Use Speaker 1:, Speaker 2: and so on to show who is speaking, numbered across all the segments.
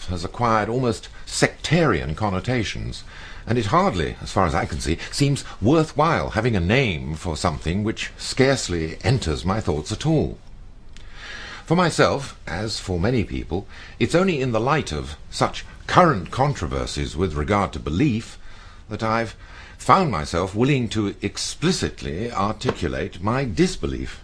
Speaker 1: disbelief has acquired almost sectarian connotations, and it hardly, as far as I can see, seems worthwhile having a name for something which scarcely enters my thoughts at all. For myself, as for many people, it's only in the light of such current controversies with regard to belief that I've found myself willing to explicitly articulate my disbelief.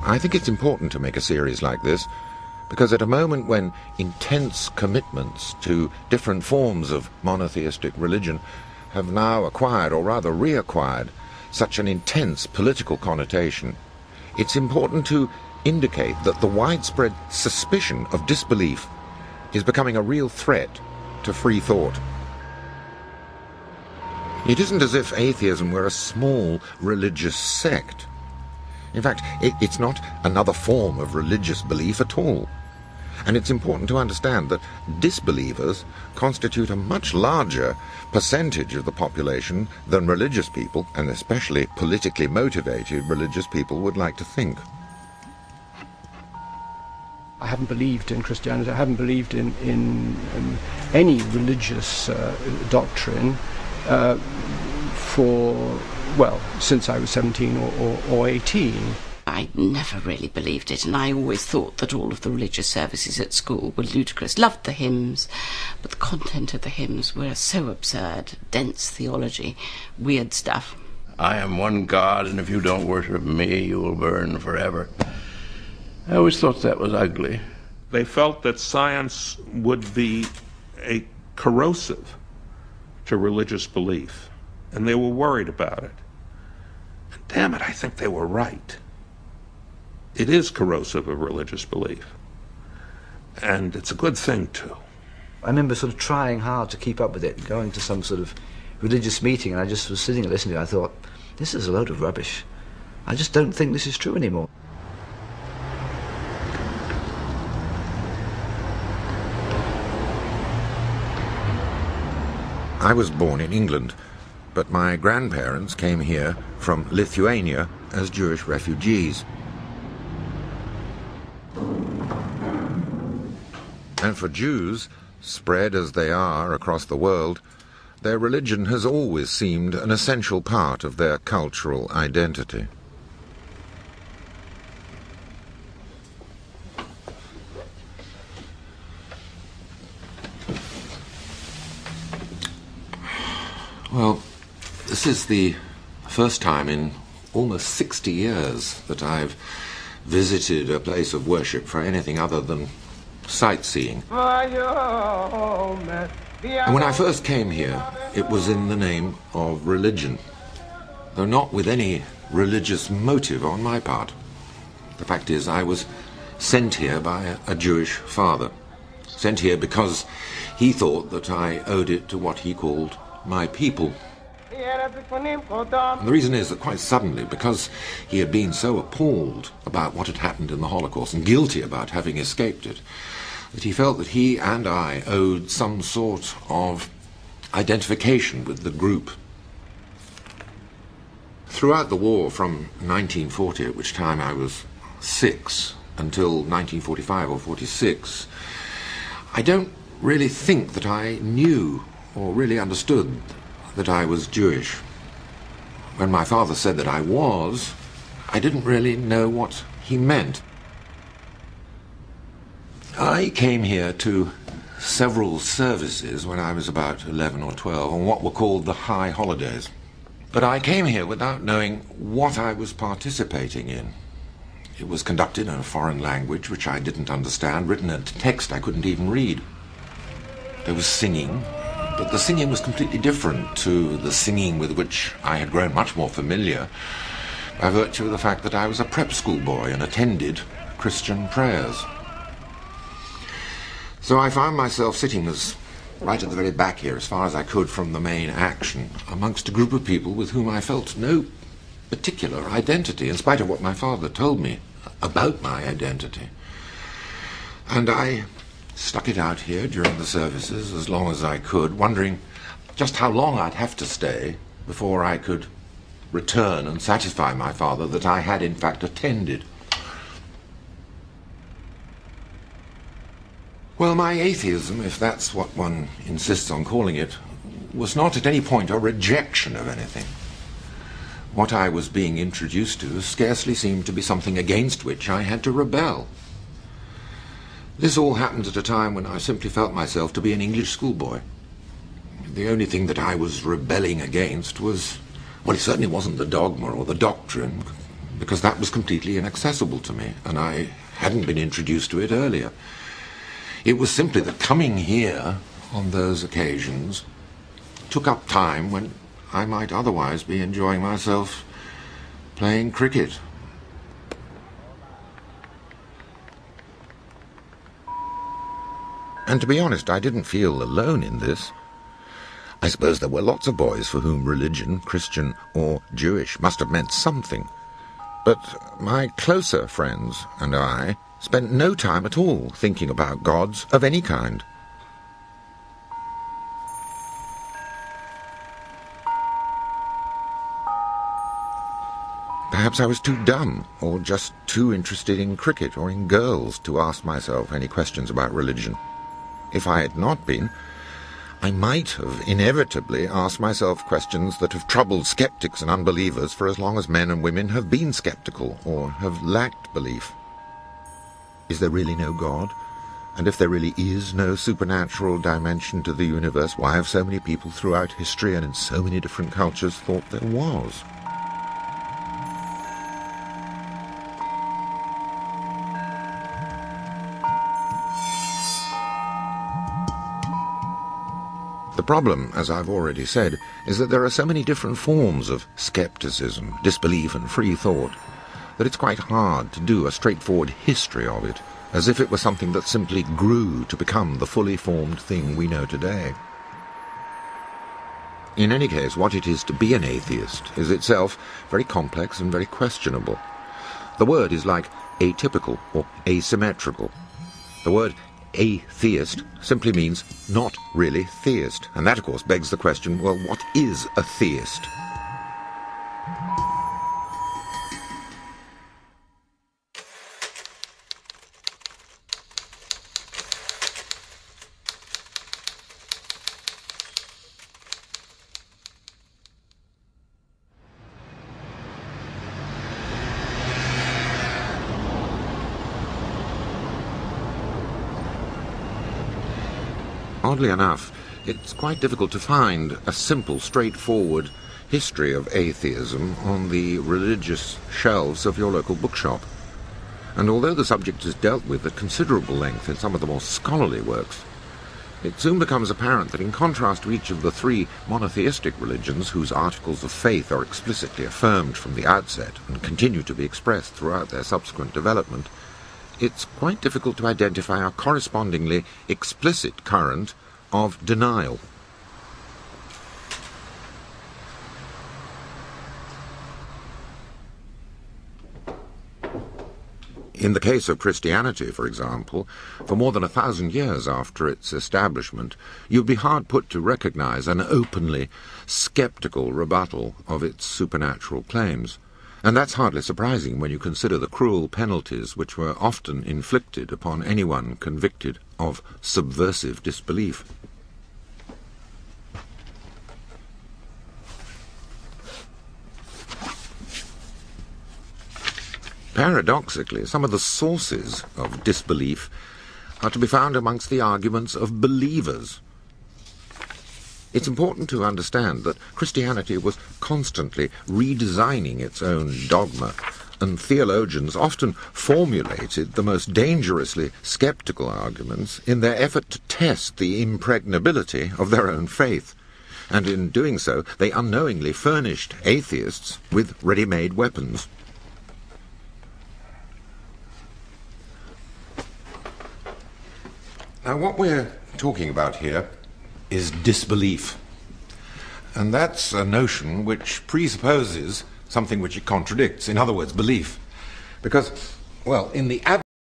Speaker 1: I think it's important to make a series like this, because at a moment when intense commitments to different forms of monotheistic religion have now acquired, or rather reacquired, such an intense political connotation, it's important to indicate that the widespread suspicion of disbelief is becoming a real threat to free thought. It isn't as if atheism were a small religious sect. In fact, it's not another form of religious belief at all. And it's important to understand that disbelievers constitute a much larger percentage of the population than religious people, and especially politically motivated religious people, would like to think.
Speaker 2: I haven't believed in Christianity, I haven't believed in any religious doctrine since I was 17 or 18.
Speaker 3: I never really believed it, and I always thought that all of the religious services at school were ludicrous. Loved the hymns, but the content of the hymns were so absurd, dense theology, weird stuff.
Speaker 4: I am one God, and if you don't worship me, you will burn forever. I always thought that was ugly.
Speaker 5: They felt that science would be a corrosive to religious belief, and they were worried about it. And damn it, I think they were right. It is corrosive of religious belief, and it's a good thing too.
Speaker 6: I remember sort of trying hard to keep up with it, going to some sort of religious meeting, and I just was sitting and listening to it. I thought, this is a load of rubbish. I just don't think this is true anymore.
Speaker 1: I was born in England, but my grandparents came here from Lithuania as Jewish refugees. And for Jews, spread as they are across the world, their religion has always seemed an essential part of their cultural identity. Well, this is the first time in almost 60 years that I've visited a place of worship for anything other than sightseeing. And when I first came here, it was in the name of religion, though not with any religious motive on my part. The fact is, I was sent here by a Jewish father, sent here because he thought that I owed it to what he called my people. And the reason is that quite suddenly, because he had been so appalled about what had happened in the Holocaust and guilty about having escaped it, that he felt that he and I owed some sort of identification with the group. Throughout the war from 1940, at which time I was 6, until 1945 or 46, I don't really think that I knew or really understood that I was Jewish. When my father said that I was, I didn't really know what he meant. I came here to several services when I was about 11 or 12 on what were called the high holidays. But I came here without knowing what I was participating in. It was conducted in a foreign language which I didn't understand, written in text I couldn't even read. There was singing, but the singing was completely different to the singing with which I had grown much more familiar by virtue of the fact that I was a prep school boy and attended Christian prayers. So I found myself sitting right at the very back here, as far as I could from the main action, amongst a group of people with whom I felt no particular identity, in spite of what my father told me about my identity. And I stuck it out here during the services as long as I could, wondering just how long I'd have to stay before I could return and satisfy my father that I had in fact attended. Well, my atheism, if that's what one insists on calling it, was not at any point a rejection of anything. What I was being introduced to scarcely seemed to be something against which I had to rebel. This all happened at a time when I simply felt myself to be an English schoolboy. The only thing that I was rebelling against was, well, it certainly wasn't the dogma or the doctrine, because that was completely inaccessible to me, and I hadn't been introduced to it earlier. It was simply that coming here on those occasions took up time when I might otherwise be enjoying myself playing cricket. And to be honest, I didn't feel alone in this. I suppose there were lots of boys for whom religion, Christian or Jewish, must have meant something. But my closer friends and I spent no time at all thinking about gods of any kind. Perhaps I was too dumb, or just too interested in cricket or in girls to ask myself any questions about religion. If I had not been, I might have inevitably asked myself questions that have troubled skeptics and unbelievers for as long as men and women have been skeptical or have lacked belief. Is there really no God? And if there really is no supernatural dimension to the universe, why have so many people throughout history and in so many different cultures thought there was? The problem, as I've already said, is that there are so many different forms of skepticism, disbelief and free thought that it's quite hard to do a straightforward history of it, as if it were something that simply grew to become the fully formed thing we know today. In any case, what it is to be an atheist is itself very complex and very questionable. The word is like atypical or asymmetrical. The word atheist simply means not really theist, and that of course begs the question, well, what is a theist? Oddly enough, it's quite difficult to find a simple, straightforward history of atheism on the religious shelves of your local bookshop. And although the subject is dealt with at considerable length in some of the more scholarly works, it soon becomes apparent that in contrast to each of the three monotheistic religions whose articles of faith are explicitly affirmed from the outset and continue to be expressed throughout their subsequent development, it's quite difficult to identify a correspondingly explicit current of denial. In the case of Christianity, for example, for more than 1,000 years after its establishment, you'd be hard put to recognize an openly skeptical rebuttal of its supernatural claims. And that's hardly surprising when you consider the cruel penalties which were often inflicted upon anyone convicted of subversive disbelief. Paradoxically, some of the sources of disbelief are to be found amongst the arguments of believers. It's important to understand that Christianity was constantly redesigning its own dogma, and theologians often formulated the most dangerously skeptical arguments in their effort to test the impregnability of their own faith. And in doing so, they unknowingly furnished atheists with ready-made weapons. Now, what we're talking about here is disbelief. And that's a notion which presupposes something which it contradicts, in other words, belief. Because Well, in the absence